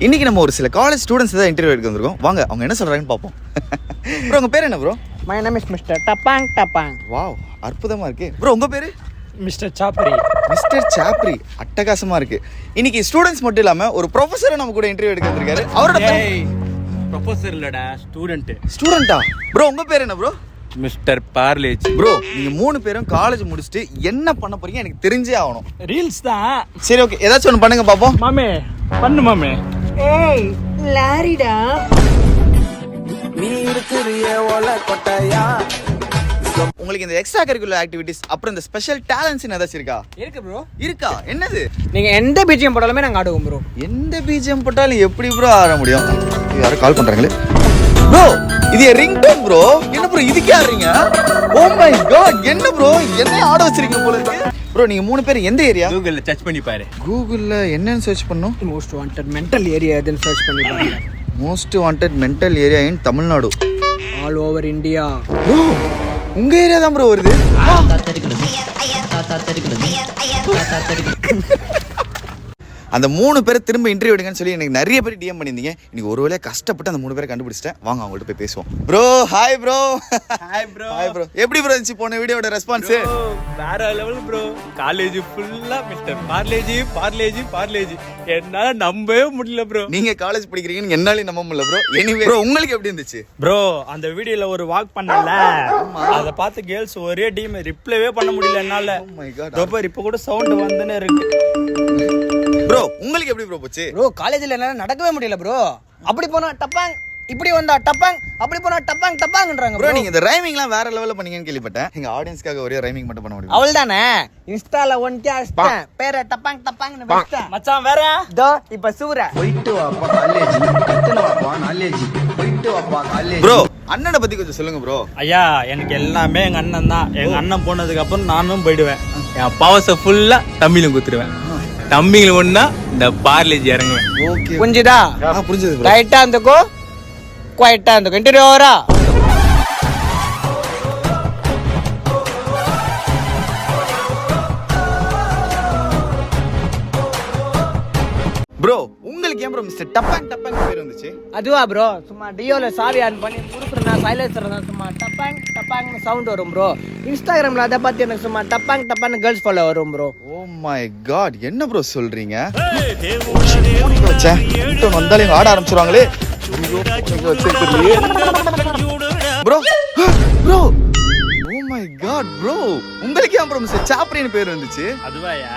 இன்னைக்கு நம்ம ஒரு சில காலேஜ் ஸ்டூடெண்ட்ஸ் தான் இன்டர்வியூ எடுக்க வந்திருக்கோம். வாங்க அவங்க என்ன சொல்றாங்கன்னு பார்ப்போம். ப்ரோ உங்க பேர் என்ன bro? My name is Mr. Tapang Tapang. Wow அற்புதமா இருக்கு. ப்ரோ உங்க பேரு? Mr. Chapri. மிஸ்டர் சாப்ரி. அட்டகாசமா இருக்கு. இன்னைக்கு ஸ்டூடெண்ட்ஸ் மட்டும் இல்லாம ஒரு ப்ரொஃபசர் நம்ம கூட இன்டர்வியூ எடுக்க வந்திருக்காரு. அவரோட ப்ரொஃபசர் இல்லடா, ஸ்டூடெண்ட். ஸ்டூடெண்டா? ப்ரோ உங்க பேர் என்ன ப்ரோ? மிஸ்டர் பார்லேஜ். ப்ரோ நீங்க 3 பேரும் காலேஜ் முடிச்சுட்டு என்ன பண்ண போறீங்க எனக்கு தெரிஞ்சே ஆகணும். Reels தான். சரி ஓகே, ஏதாச்சும் ஒன்று பண்ணுங்க பாப்போம். மாமே பண்ணு மாமே. ஏய் லாரிடா நீ இருக்கிறியே ஒல கொட்டையா. உங்களுக்கு இந்த எக்ஸ்ட்ரா கரிக்குலர் ஆக்டிவிட்டிஸ் அப்புறம் இந்த ஸ்பெஷல் டேலண்ட்ஸ் ஏதாச்சும் இருக்கா? இருக்கு ப்ரோ. இருக்கா? என்னது? நீங்க எந்த பிஜிஎம் போட்டாலுமே நாங்க ஆடுவோம் ப்ரோ. எந்த பிஜிஎம் போட்டாலும் எப்படி ப்ரோ ஆட முடியும்? யாரும் கால் பண்றாங்களே. ப்ரோ இது ரிங் டோன் ப்ரோ. என்ன ப்ரோ இதுக்கு ஆடுறீங்க? ஓ மை காட், என்ன ப்ரோ என்ன ஆட வச்சிருக்கீங்க போல இருக்கு. ப்ரோ நீங்க 3 பேர் எந்த ஏரியா? கூகுள்ல சர்ச் பண்ணி பாரு. கூகுள்ல என்னன்னு சர்ச் பண்ணோம்? மோஸ்ட் வாண்டட் மென்டல் ஏரியா எதுன்னு சர்ச் பண்ணி பாருங்க. மோஸ்ட் வாண்டட் மென்டல் ஏரியா இன் Tamil Nadu. All over India. Bro உங்க ஏரியா தான் ப்ரோ வருது. அந்த 3 பேரை திரும்ப இன்டர்வியூ எடுங்கன்னு சொல்லி எனக்கு நிறைய பேர் டிஎம் பண்ணியிருந்தீங்க. இன்னைக்கு ஒரு வேளையை கஷ்டப்பட்டு அந்த 3 பேரை கண்டுபிடிச்சிட்டேன். வாங்க அவங்கள்ட்ட போய் பேசுவோம். Bro hi bro. Hi bro. Hi bro. எப்படி ப்ரோ இருந்துச்சு போன வீடியோட ரெஸ்பான்ஸ்? வேற லெவல் ப்ரோ. காலேஜ் ஃபுல்லா மிஸ்டர் பார்லேஜ் பார்லேஜ் பார்லேஜ். என்னால நம்பவே முடியல ப்ரோ. நீங்க காலேஜ் படிக்கிறீங்கன்னு என்னாலே நம்ப முடியல ப்ரோ. எனிவே ப்ரோ உங்களுக்கு எப்படி இருந்துச்சு? ப்ரோ அந்த வீடியோல ஒரு வாக் பண்ணல, அத பார்த்து கேர்ள்ஸ் ஒரே டீம் ரிப்ளைவே பண்ண முடியல என்னால. Oh my god. ரோபர் இப்ப கூட சவுண்ட் வந்துனே இருக்கு. ப்ரோ உங்களுக்கு எப்படி ப்ரோ போச்சு? ப்ரோ காலேஜ்ல என்னால நடக்கவே முடியல ப்ரோ. அப்படி போனா டப்பாங், இப்படி வந்தா டப்பாங், அப்படி போனா டப்பாங் டப்பாங்கன்றாங்க ப்ரோ. ப்ரோ. நீங்க இந்த ரைமிங்லாம் வேற லெவல்ல பண்ணீங்கன்னு கேள்விப்பட்டேன். எங்க ஆடியன்ஸ்க்காக ஒரே ரைமிங் மட்டும் பண்ண முடியும்? அவள்தானே இன்ஸ்டால ஒன்கே அடிச்சேன். பேரை டப்பாங் டப்பாங்னு வச்சிட்டேன். மச்சான் வேற தோ இப்ப சூர. போயிட்டு வாப்பா காலேஜ், கத்துன வாப்பா நாலேஜ், போயிட்டு வாப்பா காலேஜ். ப்ரோ அண்ணனை பத்தி கொஞ்சம் சொல்லுங்க ப்ரோ. ஐயா எனக்கு எல்லாமே எங்க அண்ணன் தான். எங்க அண்ணன் போனதுக்கு அப்புறம் நானும் போயிடுவேன். என் பவர்ஸ ஃபுல்லா தமிழும் குத்துருவேன். தம்பிங்கள ஒண்ணா இந்த பார்லேஜ் இறங்குவேன். ஓகே புரிஞ்சுதா? புரிஞ்சது ப்ரோ. ரைட்டா இருந்துக்கோ, குவைட்டா இருந்துக்கோ. இன்டர்வியூ ஓவரா? ப்ரோ உங்களுக்கு ஏன் ப்ரோ மிஸ்டர் டப்பாங் டப்பாங் பேர் வந்துச்சு? அதுவா ப்ரோ, சும்மா டியோல சாவி ஆன் பண்ணி குடுக்குறேன்னா சைலன்சர் தான் சும்மா டப்பாங் டப்பாங்னு சவுண்ட் வரும் ப்ரோ. இன்ஸ்டாகிராம்ல அதை பார்த்து எனக்கு சும்மா டப்பாங் டப்பான்னு கேர்ள்ஸ் ஃபாலோ வரும் ப்ரோ. ஓ மை காட், என்ன ப்ரோ சொல்றீங்க? வந்தாலே ஆட ஆரம்பிச்சிருவாங்களே bro. Bro oh my god bro, உங்களுக்கு ஏன் ப்ரோ மிஸ்டர் சாப்ரின்னு பேர் வந்துச்சு? அதுவாயா?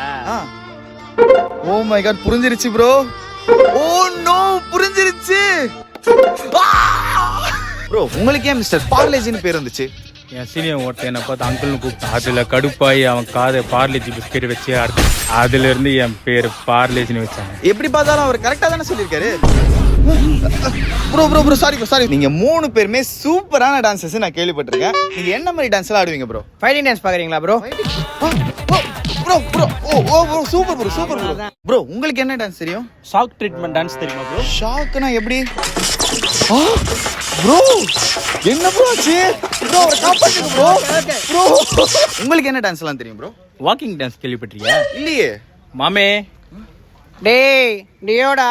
ஓ மை காட், புரிஞ்சிருச்சு ப்ரோ. ஓ நோ, புரிஞ்சிருச்சு ப்ரோ. உங்களுக்கு ஏன் மிஸ்டர் பார்லேஜின்னு பேர் வந்துச்சு? என் சீனியர் ஒருத்தன் என்ன பார்த்து அங்கிள்னு கூப்பிட்டான். அதுல கடுப்பாயி அவன் காதை பார்லேஜ் பிஸ்கெட் வச்சு அதுல இருந்து என் பேரு பார்லேஜ்னு வச்சாங்க. எப்படி பார்த்தாலும் அவர் கரெக்டா தானே சொல்லியிருக்காரு. Bro bro bro sorry bro sorry. நீங்க 3 பேருமே சூப்பரான டான்சர்ஸ் நான் கேள்விப்பட்டிருக்கேன். நீங்க என்ன மாதிரி டான்ஸ் எல்லாம் ஆடுவீங்க ப்ரோ? ஃபைட்டிங் டான்ஸ் பாக்குறீங்களா bro? Bro bro oh bro super bro super bro. Bro உங்களுக்கு என்ன டான்ஸ் தெரியும்? ஷாக் ட்ரீட்மெண்ட் டான்ஸ் தெரியுமா ப்ரோ? ஷாக்னா எப்படி? ப்ரோ என்ன ப்ரோ ஆச்சு? ப்ரோ காப்பாத்துங்க ப்ரோ. ப்ரோ உங்களுக்கு என்ன டான்ஸ் எல்லாம் தெரியும் ப்ரோ? Walking dance கேள்விப்பட்டிருக்கியா? இல்லையே மாமே. டேய் டியோடா